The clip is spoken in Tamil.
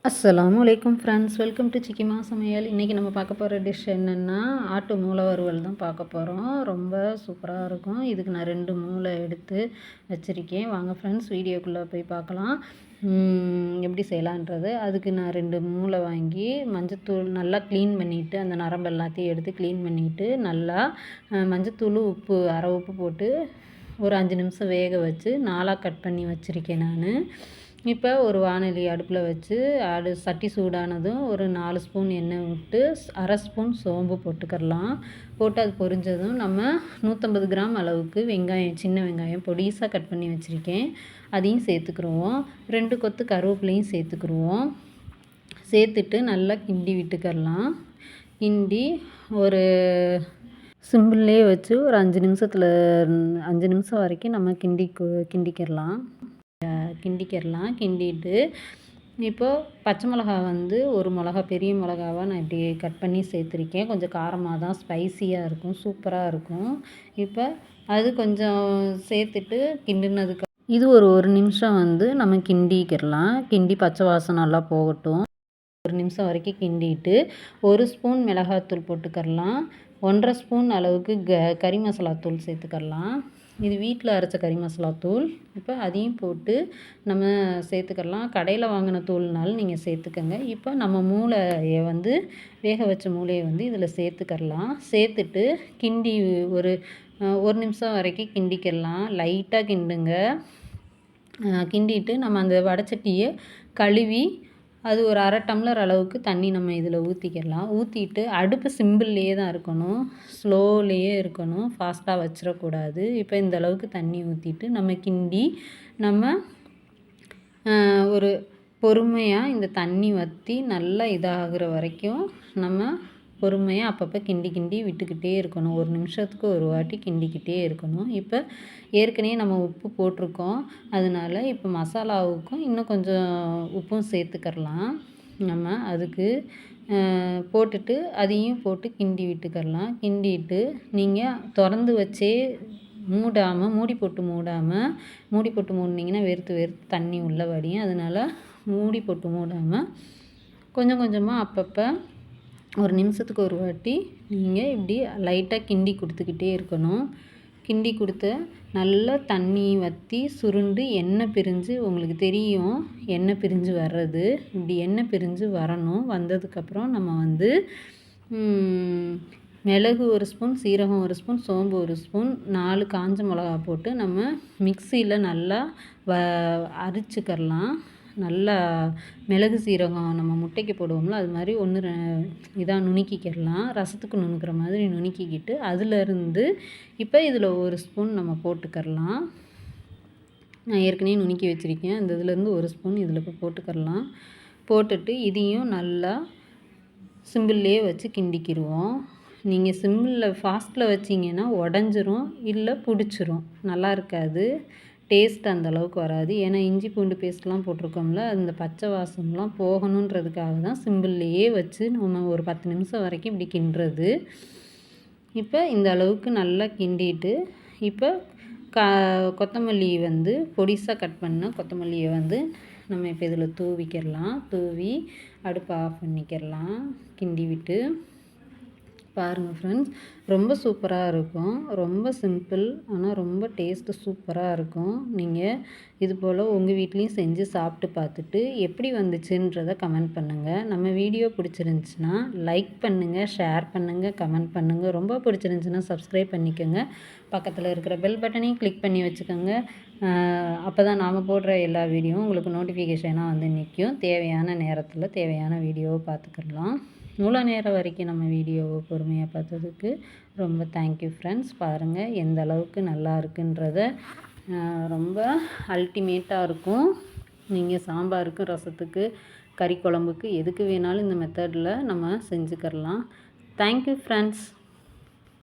அஸ்ஸலாமு அலைக்கும் ஃப்ரெண்ட்ஸ், வெல்கம் டு சிக்கிமா சமையல். இன்றைக்கி நம்ம பார்க்க போகிற டிஷ் என்னென்னா ஆட்டு மூளை வறுவல் தான் பார்க்க போகிறோம். ரொம்ப சூப்பராக இருக்கும். இதுக்கு நான் 2 மூளை எடுத்து வச்சுருக்கேன். வாங்க ஃப்ரெண்ட்ஸ், வீடியோக்குள்ளே போய் பார்க்கலாம் எப்படி செய்யலான்றது. அதுக்கு நான் 2 மூளை வாங்கி மஞ்சத்தூள் நல்லா க்ளீன் பண்ணிவிட்டு, அந்த நரம்பு எல்லாத்தையும் எடுத்து க்ளீன் பண்ணிவிட்டு, நல்லா மஞ்சத்தூள் உப்பு அரை உப்பு போட்டு ஒரு 5 நிமிஷம் வேக வச்சு 4ஆக கட் பண்ணி வச்சுருக்கேன் நான். இப்போ ஒரு வாணலி அடுப்பில் வச்சு சட்டி சூடானதும் ஒரு 4 ஸ்பூன் எண்ணெய் விட்டு அரை ஸ்பூன் சோம்பு போட்டுக்கிறலாம். போட்டு அது பொரிஞ்சதும் நம்ம 150 கிராம் அளவுக்கு வெங்காயம், சின்ன வெங்காயம் பொடிசாக கட் பண்ணி வச்சுருக்கேன், அதையும் சேர்த்துக்குருவோம். 2 கொத்து கருவேப்பிலையும் சேர்த்துக்குருவோம். சேர்த்துட்டு நல்லா கிண்டி விட்டுக்கிறலாம். கிண்டி ஒரு சிம்பிள்லேயே வச்சு ஒரு 5 நிமிஷம் வரைக்கும் நம்ம கிண்டிக்கிடலாம். கிண்டிட்டு இப்போது பச்சை மிளகா வந்து ஒரு மிளகா, பெரிய மிளகாவாக நான் இப்படி கட் பண்ணி சேர்த்துருக்கேன். கொஞ்சம் காரமாக தான், ஸ்பைஸியாக இருக்கும், சூப்பராக இருக்கும். இப்போ அது கொஞ்சம் சேர்த்துட்டு கிண்டினதுக்கு இது ஒரு நிமிஷம் வந்து நம்ம கிண்டிக்கிடலாம். கிண்டி பச்சை வாசம் நல்லா போகட்டும். 1 நிமிஷம் வரைக்கும் கிண்டிட்டு 1 ஸ்பூன் மிளகாத்தூள் போட்டுக்கிடலாம். 1.5 ஸ்பூன் அளவுக்கு கறி மசாலா தூள் சேர்த்துக்கிடலாம். இது வீட்டில் அரைச்ச கறி மசாலா தூள். இப்போ அதையும் போட்டு நம்ம சேர்த்துக்கிடலாம். கடையில் வாங்கின தூள்னாலும் நீங்கள் சேர்த்துக்கங்க. இப்போ நம்ம மூளையை வந்து வேக வச்ச மூளையை வந்து இதில் சேர்த்துக்கிடலாம். சேர்த்துட்டு கிண்டி ஒரு 1 நிமிஷம் வரைக்கும் கிண்டிக்கிடலாம். லைட்டாக கிண்டுங்க. கிண்டிட்டு நம்ம அந்த வடைச்சட்டியை கழுவி அது ஒரு அரை டம்ளர் அளவுக்கு தண்ணி நம்ம இதில் ஊற்றிக்கிடலாம். ஊற்றிட்டு அடுப்பு சிம்பிள்லேயே தான் இருக்கணும், ஸ்லோலேயே இருக்கணும், ஃபாஸ்ட்டாக வச்சிடக்கூடாது. இப்போ இந்த அளவுக்கு தண்ணி ஊற்றிட்டு நம்ம கிண்டி நம்ம ஒரு பொறுமையாக இந்த தண்ணி வற்றி நல்லா இதாகிற வரைக்கும் நம்ம பொறுமையாக அப்பப்போ கிண்டி விட்டுக்கிட்டே இருக்கணும். 1 நிமிஷத்துக்கு ஒரு வாட்டி கிண்டிக்கிட்டே இருக்கணும். இப்போ ஏற்கனவே நம்ம உப்பு போட்டிருக்கோம், அதனால இப்போ மசாலாவுக்கும் இன்னும் கொஞ்சம் உப்பும் சேர்த்துக்கிடலாம். நம்ம அதுக்கு போட்டுட்டு அதையும் போட்டு கிண்டி விட்டுக்கிடலாம். கிண்டிட்டு நீங்கள் திறந்து வச்சே மூடி போட்டு மூடினீங்கன்னா வெறுத்து தண்ணி உள்ளே வடியும். அதனால் மூடி போட்டு மூடாமல் கொஞ்சம் கொஞ்சமாக அப்பப்போ 1 நிமிஷத்துக்கு ஒரு வாட்டி நீங்கள் இப்படி லைட்டாக கிண்டி கொடுத்துக்கிட்டே இருக்கணும். கிண்டி கொடுத்து நல்லா தண்ணி வற்றி சுருண்டு எண்ணெய் பிரிஞ்சு உங்களுக்கு தெரியும், எண்ணெய் பிரிஞ்சு வர்றது. இப்படி எண்ணெய் பிரிஞ்சு வரணும். வந்ததுக்கப்புறம் நம்ம வந்து மிளகு 1 ஸ்பூன், சீரகம் 1 ஸ்பூன், சோம்பு 1 ஸ்பூன், 4 காஞ்ச மிளகா போட்டு நம்ம மிக்சியில் நல்லா அரைச்சிக்கிடலாம். நல்லா மிளகு சீரகம் நம்ம முட்டைக்கு போடுவோம்ல, அது மாதிரி இதாக நுணுக்கிக்கிடலாம். ரசத்துக்கு நுணுக்கிற மாதிரி நுணுக்கிக்கிட்டு அதிலேருந்து இப்போ இதில் 1 ஸ்பூன் நம்ம போட்டுக்கிடலாம். நான் ஏற்கனவே நுணுக்கி வச்சுருக்கேன். அந்த இதுலேருந்து 1 ஸ்பூன் இதில் இப்போ போட்டுக்கிடலாம். போட்டுட்டு இதையும் நல்லா சிம்பிள்லேயே வச்சு கிண்டிக்கிடுவோம். நீங்கள் சிம்பிளில் ஃபாஸ்ட்டில் வச்சிங்கன்னா உடஞ்சிரும், இல்லை பிடிச்சிரும், நல்லா இருக்காது, டேஸ்ட் அந்தளவுக்கு வராது. ஏன்னா இஞ்சி பூண்டு பேஸ்ட்லாம் போட்டிருக்கோம்ல, அந்த பச்சை வாசம்லாம் போகணுன்றதுக்காக தான் சிம்பிள்லேயே வச்சு நம்ம ஒரு 10 நிமிஷம் வரைக்கும் இப்படி கிண்டுறது. இப்போ இந்த அளவுக்கு நல்லா கிண்டிட்டு இப்போ கொத்தமல்லி வந்து பொடிசாக கட் பண்ண கொத்தமல்லியை வந்து நம்ம இப்போ இதில் தூவிக்கிடலாம். தூவி அடுப்பை ஆஃப் பண்ணிக்கிடலாம். கிண்டி விட்டு பாருங்கள் ஃப்ரெண்ட்ஸ், ரொம்ப சூப்பராக இருக்கும். ரொம்ப சிம்பிள், ஆனால் ரொம்ப டேஸ்ட்டு சூப்பராக இருக்கும். நீங்கள் இது போல் உங்கள் வீட்லேயும் செஞ்சு சாப்பிட்டு பார்த்துட்டு எப்படி வந்துச்சுன்றதை கமெண்ட் பண்ணுங்கள். நம்ம வீடியோ பிடிச்சிருந்துச்சின்னா லைக் பண்ணுங்கள், ஷேர் பண்ணுங்கள், கமெண்ட் பண்ணுங்கள். ரொம்ப பிடிச்சிருந்துச்சின்னா சப்ஸ்கிரைப் பண்ணிக்கோங்க. பக்கத்தில் இருக்கிற பெல் பட்டனையும் கிளிக் பண்ணி வச்சுக்கோங்க. அப்போ தான் நாம் போடுற எல்லா வீடியோவும் உங்களுக்கு நோட்டிஃபிகேஷனாக வந்து நிற்கும். தேவையான நேரத்தில் தேவையான வீடியோவை பார்த்துக்கலாம். இவ்வளோ நேரம் வரைக்கும் நம்ம வீடியோவை பொறுமையாக பார்த்ததுக்கு ரொம்ப தேங்க்யூ ஃப்ரெண்ட்ஸ். பாருங்கள் எந்த அளவுக்கு நல்லா இருக்குன்றத. ரொம்ப அல்டிமேட்டாக இருக்கும். நீங்கள் சாம்பாருக்கு, ரசத்துக்கு, கறி குழம்புக்கு எதுக்கு வேணாலும் இந்த மெத்தடில் நம்ம செஞ்சுக்கிடலாம். Thank you friends.